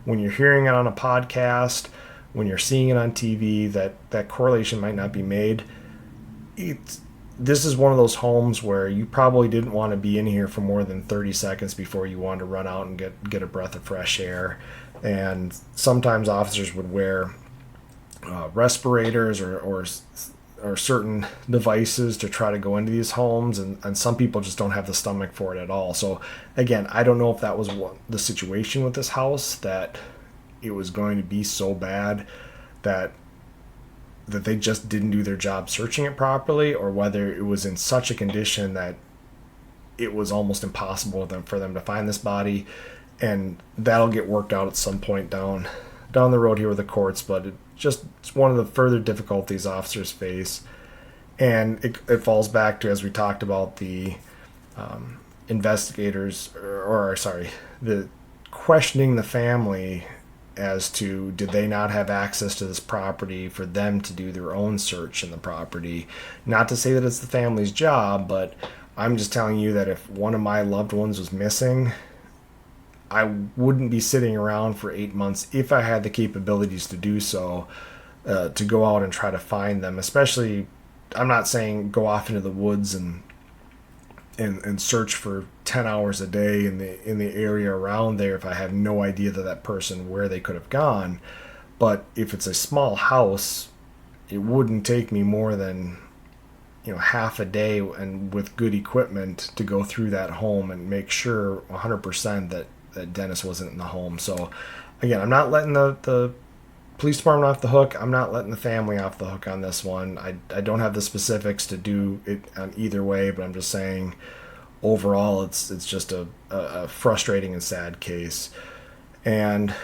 when you're hearing it on a podcast, when you're seeing it on TV, that correlation might not be made. This is one of those homes where you probably didn't want to be in here for more than 30 seconds before you wanted to run out and get a breath of fresh air. And sometimes officers would wear respirators or certain devices to try to go into these homes, and some people just don't have the stomach for it at all. So again, I don't know if that was the situation with this house, that it was going to be so bad that they just didn't do their job searching it properly, or whether it was in such a condition that it was almost impossible for them to find this body. And that'll get worked out at some point down the road here with the courts, but it's one of the further difficulties officers face. And it falls back to, as we talked about, the investigators, the questioning the family as to, did they not have access to this property for them to do their own search in the property? Not to say that it's the family's job, but I'm just telling you that if one of my loved ones was missing, I wouldn't be sitting around for 8 months if I had the capabilities to do so, to go out and try to find them. Especially, I'm not saying go off into the woods and and search for 10 hours a day in the area around there if I have no idea that person where they could have gone. But if it's a small house, it wouldn't take me more than half a day and with good equipment to go through that home and make sure 100% that Dennis wasn't in the home. So again, I'm not letting the police department off the hook. I'm not letting the family off the hook on this one. I don't have the specifics to do it on either way, but I'm just saying overall it's just a frustrating and sad case. And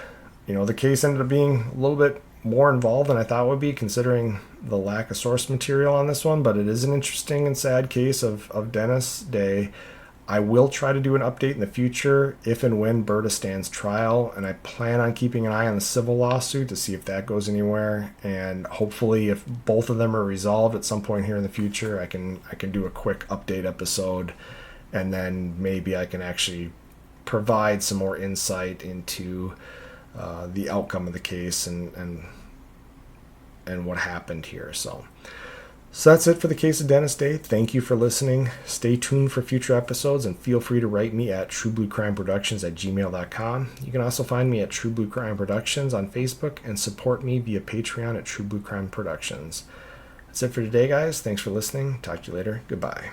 the case ended up being a little bit more involved than I thought it would be, considering the lack of source material on this one. But it is an interesting and sad case of Dennis Day. I will try to do an update in the future if and when Berta stands trial, and I plan on keeping an eye on the civil lawsuit to see if that goes anywhere. And hopefully, if both of them are resolved at some point here in the future, I can do a quick update episode, and then maybe I can actually provide some more insight into the outcome of the case and what happened here. So that's it for the case of Dennis Day. Thank you for listening. Stay tuned for future episodes, and feel free to write me at truebluecrimeproductions@gmail.com. You can also find me at True Blue Crime Productions on Facebook and support me via Patreon at True Blue Crime Productions. That's it for today, guys. Thanks for listening. Talk to you later. Goodbye.